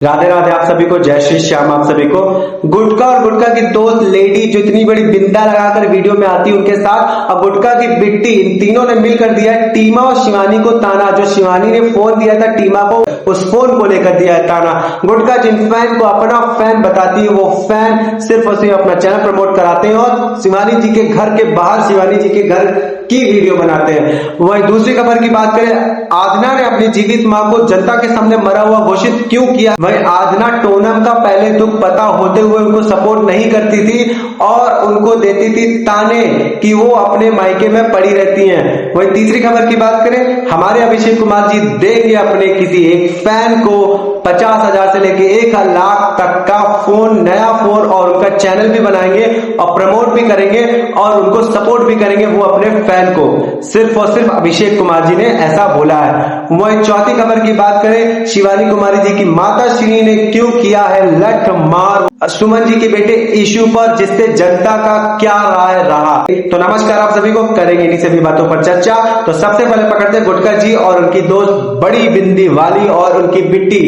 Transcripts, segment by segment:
राधे राधे आप सभी को, जय श्री श्याम आप सभी को। गुटका और गुटका की दोस्त लेडी जो इतनी बड़ी बिंदा लगाकर वीडियो में आती है उनके साथ, और गुटका की बिट्टी, इन तीनों ने मिलकर दिया है टीमा और शिवानी को ताना। जो शिवानी ने फोन दिया था टीमा को, उस फोन को लेकर दिया है ताना। गुटका जिन फैन को अपना फैन बताती है, वो फैन सिर्फ और सिर्फ अपना चैनल प्रमोट कराते हैं और शिवानी जी के घर के बाहर शिवानी जी के घर की वीडियो बनाते हैं। वहीं दूसरी खबर की बात करें, आधना ने अपनी जीवित मां को जनता के सामने मरा हुआ घोषित क्यों किया। वहीं आधना टोनम का पहले दुख पता होते हुए उनको सपोर्ट नहीं करती थी और उनको देती थी ताने कि वो अपने मायके में पड़ी रहती हैं। वहीं तीसरी खबर की बात करें, हमारे अभिषेक कुमार जी देंगे अपने किसी एक फैन को 50,000 से लेके 1,00,000 तक का फोन, नया फोन, और उनका चैनल भी बनाएंगे और प्रमोट भी करेंगे और उनको सपोर्ट भी करेंगे वो अपने फैन को। सिर्फ और सिर्फ अभिषेक कुमार जी ने ऐसा बोला है। वही चौथी खबर की बात करें, शिवानी कुमारी जी की माता श्री ने क्यों किया है लठ मार सुमन जी के बेटे इशू पर, जिससे जनता का क्या राय रहा। तो नमस्कार आप सभी को, करेंगे इन्हीं सभी बातों पर चर्चा। तो सबसे पहले पकड़ते हैं गुटका जी और उनकी दोस्त बड़ी बिंदी वाली और उनकी बिट्टी,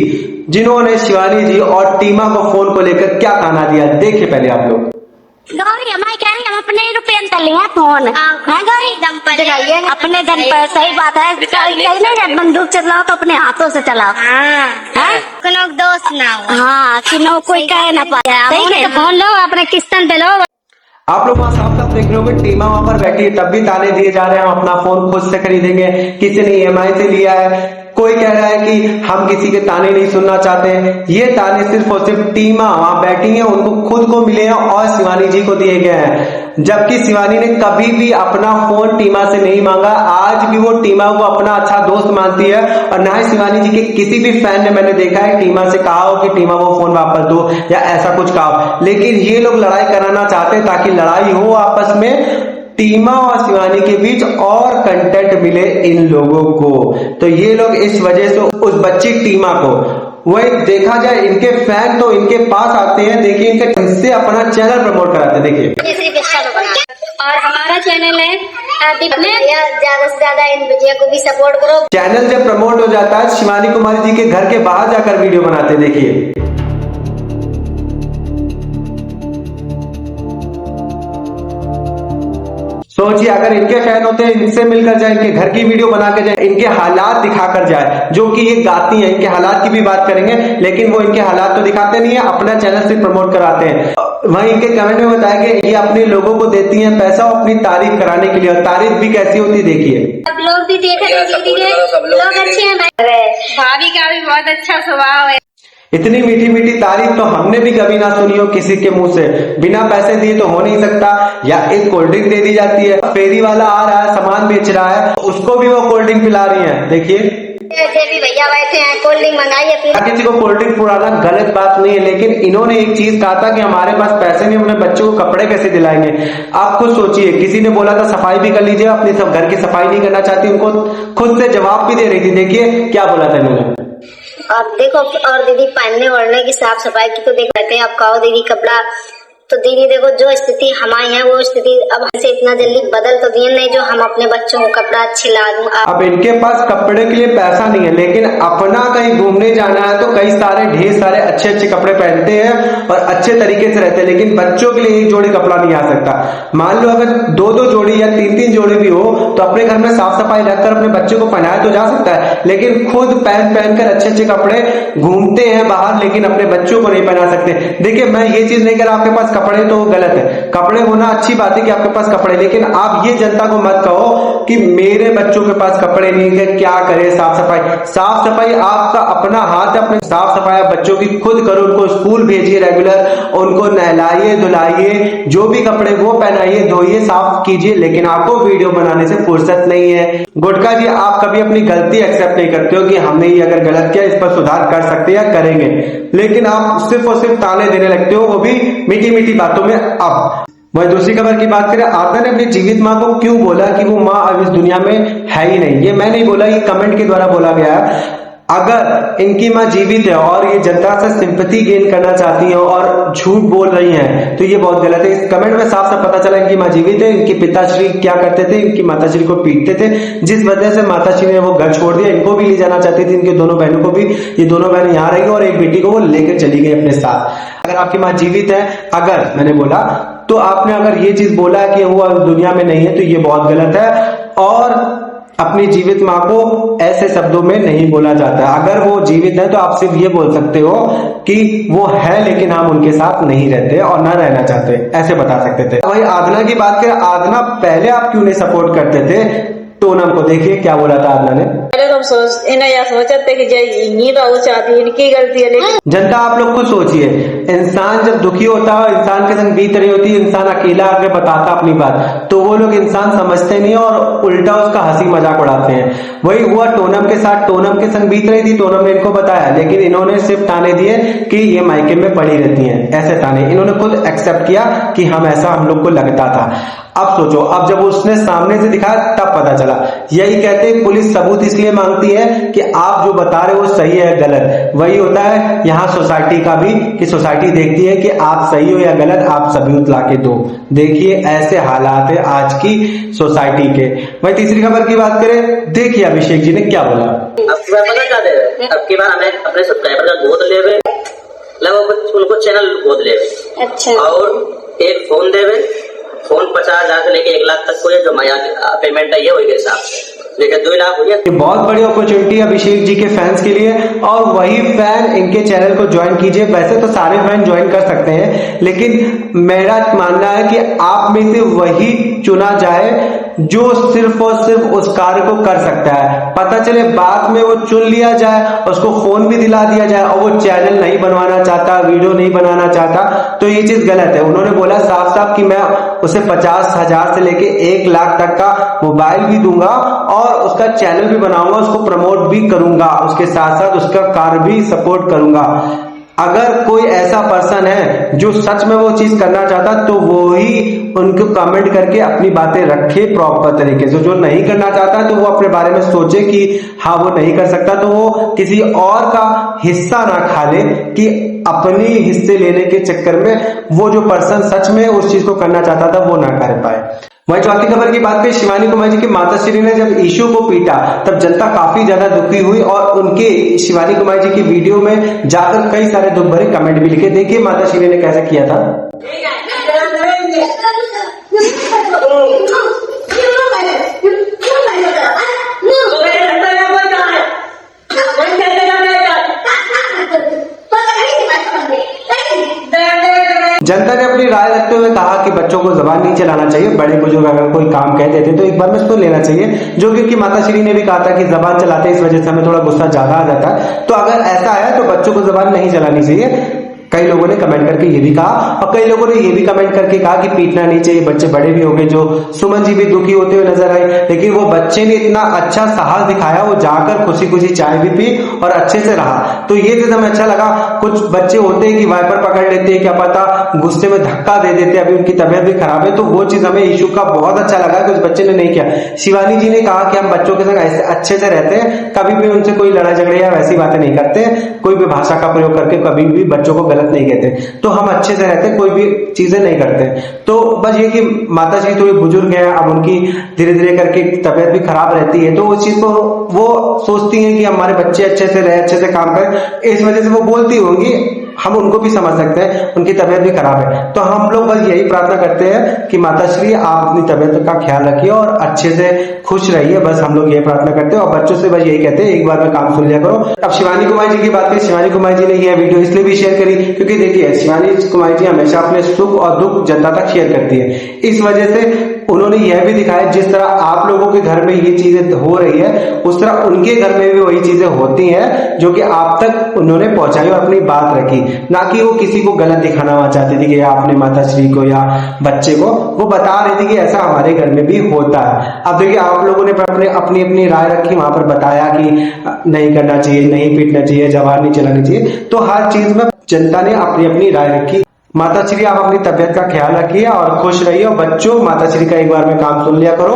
जिन्होंने शिवानी जी और टीमा को फोन को लेकर क्या ताना दिया। देखिए पहले आप लोग। गौरी हमारे कह रही हम अपने रुपये में कर लिए फोन है गौरी, दम पर चलाइए अपने दम पर। सही बात है, जब बंदूक चलाओ तो अपने हाथों से चलाओ। कोनो दोस्त ना हो, हाँ किनो कोई कह ना पाए। फोन लो अपने किस्तन पे लो। आप लोग वहां साफ साफ देख रहे हो, टीमा वहां पर बैठी है, तब भी ताने दिए जा रहे हैं हम अपना फोन खुद से खरीदेंगे, किसी ने EMI से लिया है। कोई कह रहा है कि हम किसी के ताने नहीं सुनना चाहते हैं। ये ताने सिर्फ और सिर्फ टीमा वहां बैठी है उनको खुद को मिले हैं और शिवानी जी को दिए गए हैं, जबकि शिवानी ने कभी भी अपना फोन टीमा से नहीं मांगा। आज भी वो टीमा को अपना अच्छा दोस्त मानती है और ना ही शिवानी जी के किसी भी फैन ने मैंने देखा है टीमा से कहा हो कि टीमा वो फोन वापस दो या ऐसा कुछ कहा। लेकिन ये लोग लड़ाई कराना चाहते हैं ताकि लड़ाई हो आपस में, टीमा और शिवानी के बीच और कंटेंट मिले इन लोगों को। तो ये लोग इस वजह से उस बच्ची टीमा को, वही देखा जाए इनके फैन तो इनके पास आते हैं, देखिए इनसे अपना चैनल प्रमोट कराते हैं। देखिए और हमारा चैनल है, ज्यादा से ज्यादा इन वीडियो को भी सपोर्ट करो। चैनल जब प्रमोट हो जाता है, शिवानी कुमारी जी के घर के बाहर जाकर वीडियो बनाते हैं। देखिए सोचिए अगर इनके फैन होते हैं, इनसे मिलकर जाए, इनके घर की वीडियो बना के जाए, इनके हालात दिखाकर जाए, जो कि ये गाती हैं, इनके हालात की भी बात करेंगे, लेकिन वो इनके हालात तो दिखाते नहीं है, अपना चैनल से प्रमोट कराते हैं। वहीं इनके कमेंट में बताया कि ये अपने लोगों को देती हैं पैसा अपनी तारीफ कराने के लिए, और तारीफ भी कैसी होती है देखिए। सब लोग भी देख रहे हैं, लोग अच्छे हैं, भाभी का भी बहुत अच्छा स्वभाव है। इतनी मीठी मीठी तारीफ तो हमने भी कभी ना सुनी हो किसी के मुंह से। बिना पैसे दिए तो हो नहीं सकता। या एक कोल्ड ड्रिंक दे दी जाती है, फेरी वाला आ रहा है सामान बेच रहा है, उसको भी वो कोल्ड ड्रिंक पिला रही है। देखिए भी भैया बैठे हैं, कोल्ड ड्रिंक मंगाइए। किसी को कोल्ड ड्रिंक पुराना गलत बात नहीं है, लेकिन इन्होंने एक चीज कहा था कि हमारे पास पैसे नहीं, अपने बच्चों को कपड़े कैसे दिलाएंगे। आप खुद सोचिए, किसी ने बोला था सफाई भी कर लीजिए, अपने सब घर की सफाई नहीं करना चाहती, उनको खुद से जवाब भी दे रही थी। देखिए क्या बोला था इन्होंने। और देखो, और दीदी पहनने ओढ़ने की साफ सफाई की तो देख लेते हैं। आप कहो दीदी कपड़ा, तो दीदी देखो जो स्थिति हमारी है वो स्थिति अब हमसे इतना जल्दी बदल तो दिए नहीं जो हम अपने बच्चों को कपड़ा अच्छे ला दूं। अब इनके पास कपड़े के लिए पैसा नहीं है, लेकिन अपना कहीं घूमने जाना है तो कई सारे ढेर सारे अच्छे अच्छे कपड़े पहनते हैं और अच्छे तरीके से रहते हैं। लेकिन बच्चों के लिए एक जोड़ी कपड़ा नहीं आ सकता। मान लो अगर 2-2 जोड़ी या 3-3 जोड़ी भी हो तो अपने घर में साफ सफाई रखकर अपने बच्चों को पहनाया तो जा सकता है, लेकिन खुद पहन कर अच्छे अच्छे कपड़े घूमते हैं बाहर, लेकिन अपने बच्चों को नहीं पहना सकते। देखिए मैं ये चीज नहीं कर रहा आपके पास कपड़े तो गलत है, कपड़े होना अच्छी बात है कि आपके पास कपड़े, लेकिन आप ये जनता को मत कहो कि मेरे बच्चों के पास कपड़े नहीं है, क्या करे साफ सफाई आपका अपना हाथ है, अपने साफ सफाई आप बच्चों की खुद करो, उनको स्कूल भेजिए रेगुलर, उनको नहलाइए धुलाइए, जो भी कपड़े वो पहनाइए धोइए साफ कीजिए, लेकिन आपको वीडियो बनाने से फुर्सत नहीं है। गुटका जी आप कभी अपनी गलती एक्सेप्ट नहीं करते हो कि हमने ये अगर गलत किया इस पर सुधार कर सकते या करेंगे, लेकिन आप सिर्फ और सिर्फ ताने देने लगते हो, वो भी मीठी मीठी बातों में। अब वही दूसरी खबर की बात करें, आधना ने अपनी जीवित मां को क्यों बोला कि वो मां अब इस दुनिया में है ही नहीं। ये मैं नहीं बोला, ये कमेंट के द्वारा बोला गया है। अगर इनकी माँ जीवित है और ये जनता से सिंपैथी गेन करना चाहती हैं और झूठ बोल रही हैं तो ये बहुत गलत है। इस कमेंट में साफ साफ पता चला इनकी माँ जीवित है। इनके पिताश्री क्या करते थे, इनकी माताश्री को पीटते थे, जिस वजह से माताश्री ने वो घर छोड़ दिया। इनको भी ले जाना चाहती थी, इनके दोनों बहनों को भी। ये दोनों बहन यहाँ रही और एक बेटी को वो लेकर चली गई अपने साथ। अगर आपकी माँ जीवित है, अगर मैंने बोला तो आपने अगर ये चीज बोला कि वो दुनिया में नहीं है तो ये बहुत गलत है और अपनी जीवित माँ को ऐसे शब्दों में नहीं बोला जाता है। अगर वो जीवित है तो आप सिर्फ ये बोल सकते हो कि वो है लेकिन हम उनके साथ नहीं रहते और ना रहना चाहते, ऐसे बता सकते थे। वही आदना की बात करें, आदना पहले आप क्यों नहीं सपोर्ट करते थे टोनम को? देखिए क्या बोला था आदना ने। सोचते कि चाहती इनकी गलती है, लेकिन जनता आप लोग खुद सोचिए, इंसान जब दुखी होता है, इंसान के संग बीत रही होती है, इंसान अकेला आके बताता अपनी बात, तो वो लोग इंसान समझते नहीं और उल्टा उसका हंसी मजाक उड़ाते हैं। वही हुआ टोनम के साथ। टोनम के संग बीत रही थी, टोनम ने इनको बताया, लेकिन इन्होंने सिर्फ ताने दिए कि ये मायके में पड़ी रहती हैं, ऐसे ताने। इन्होंने खुद एक्सेप्ट किया कि हम लोग को लगता था। अब सोचो, अब जब उसने सामने से दिखाया तब पता चला। यही कहते हैं पुलिस सबूत इसलिए मांगती है कि आप जो बता रहे हो वो सही है गलत। वही होता है यहाँ सोसाइटी का भी, कि सोसाइटी देखती है कि आप सही हो या गलत, आप सबूत लाके दो। देखिए ऐसे हालात है आज की सोसाइटी के। वही तीसरी खबर की बात करें, देखिए अभिषेक जी ने क्या बोला। अब की बार पता क्या दे, अब की बार हमें अपने सब्सक्राइबर का गोद लेवे, लगभग उनको चैनल गोद लेवे। अच्छा। और एक फोन देवे, फोन 50,000 से लेके 1 लाख तक को जो माया पेमेंट है ये वही के हिसाब से लेकिन 2 लाख हो गया। ये बहुत बड़ी अपॉर्चुनिटी है अभिषेक जी के फैंस के लिए और वही फैन इनके चैनल को ज्वाइन कीजिए। वैसे तो सारे फैन ज्वाइन कर सकते हैं, लेकिन मेरा मानना है कि आप में से वही चुना जाए जो सिर्फ और सिर्फ उस कार्य को कर सकता है। पता चले बाद में वो चुन लिया जाए, उसको फोन भी दिला दिया जाए और वो चैनल नहीं बनवाना चाहता, वीडियो नहीं बनाना चाहता, तो ये चीज गलत है। उन्होंने बोला साफ साफ कि मैं उसे 50,000 से लेके 1 लाख तक का मोबाइल भी दूंगा और उसका चैनल भी बनाऊंगा, उसको प्रमोट भी करूंगा, उसके साथ साथ उसका कार्य भी सपोर्ट करूंगा। अगर कोई ऐसा पर्सन है जो सच में वो चीज करना चाहता तो वो ही उनको कमेंट करके अपनी बातें रखे प्रॉपर तरीके से। जो नहीं करना चाहता तो वो अपने बारे में सोचे कि हाँ वो नहीं कर सकता, तो वो किसी और का हिस्सा ना खा ले कि अपनी हिस्से लेने के चक्कर में वो जो पर्सन सच में उस चीज को करना चाहता था वो ना कर पाए। वही चौथी खबर की बात करें, शिवानी कुमार जी की माताश्री ने जब ईशू को पीटा तब जनता काफी ज्यादा दुखी हुई और उनके शिवानी कुमार जी की वीडियो में जाकर कई सारे दुख भरे कमेंट भी लिखे। देखिए माताश्री ने कैसे किया था। जनता ने अपनी राय रखते हुए कहा कि बच्चों को जबान नहीं चलाना चाहिए, बड़े बुजुर्ग अगर कोई काम कह देते तो एक बार में सुन लेना चाहिए, जो कि माताश्री ने भी कहा था कि जबान चलाते इस वजह से हमें थोड़ा गुस्सा ज्यादा आ जाता है। तो अगर ऐसा है तो बच्चों को जबान नहीं चलानी चाहिए। कई लोगों ने कमेंट करके ये भी कहा और कई लोगों ने ये भी कमेंट करके कहा कि पीटना नहीं चाहिए, बच्चे बड़े भी हो गए। जो सुमन जी भी दुखी होते हुए नजर आए, लेकिन वो बच्चे ने इतना अच्छा साहस दिखाया, वो जाकर खुशी खुशी चाय भी पी और अच्छे से रहा। तो ये चीज हमें अच्छा लगा। कुछ बच्चे होते हैं कि वाइपर पकड़ लेते हैं, क्या पता गुस्से में धक्का दे देते, अभी उनकी तबियत भी खराब है, तो वो चीज हमें इशू का बहुत अच्छा लगा कि उस बच्चे ने नहीं किया। शिवानी जी ने कहा कि हम बच्चों के संग ऐसे अच्छे से रहते हैं, कभी भी उनसे कोई लड़ाई झगड़े या वैसी बातें नहीं करते, कोई भी भाषा का प्रयोग करके कभी भी बच्चों को गलत नहीं कहते, तो हम अच्छे से रहते, कोई भी चीजें नहीं करते। तो बस ये कि माता जी थोड़ी बुजुर्ग हैं, अब उनकी धीरे धीरे करके तबियत भी खराब रहती है, तो उस चीज को वो सोचती हैं कि हमारे बच्चे अच्छे से रहे, अच्छे से काम करें, इस वजह से वो बोलती होंगी। हम उनको भी समझ सकते हैं, उनकी तबियत भी खराब है। तो हम लोग बस यही प्रार्थना करते हैं कि माताश्री आप अपनी तबियत का ख्याल रखिए और अच्छे से खुश रहिए, बस हम लोग यही प्रार्थना करते हैं। और बच्चों से बस यही कहते हैं एक बार में काम सुन लिया करो। अब शिवानी कुमार जी की बात करें, शिवानी कुमार जी ने यह वीडियो इसलिए भी शेयर करी क्योंकि देखिए शिवानी कुमार जी हमेशा अपने सुख और दुख जनता तक शेयर करती है। इस वजह से उन्होंने यह भी दिखाया जिस तरह आप लोगों के घर में ये चीजें हो रही है उस तरह उनके घर में भी वही चीजें होती हैं जो कि आप तक उन्होंने पहुंचाई और अपनी बात रखी, ना कि वो किसी को गलत दिखाना चाहती थी कि या अपने माताश्री को या बच्चे को, वो बता रही थी कि ऐसा हमारे घर में भी होता है। अब देखिए आप लोगों ने अपनी अपनी राय रखी, वहां पर बताया कि नहीं करना चाहिए, नहीं पीटना चाहिए, जबान नहीं चलानी चाहिए, तो हर चीज में जनता ने अपनी अपनी राय रखी। माताश्री आप अपनी तबियत का ख्याल रखिए और खुश रहिए और बच्चों माताश्री का एक बार में काम सुन लिया करो।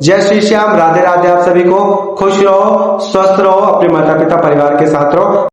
जय श्री श्याम, राधे राधे। आप सभी को खुश रहो, स्वस्थ रहो, अपने माता पिता परिवार के साथ रहो।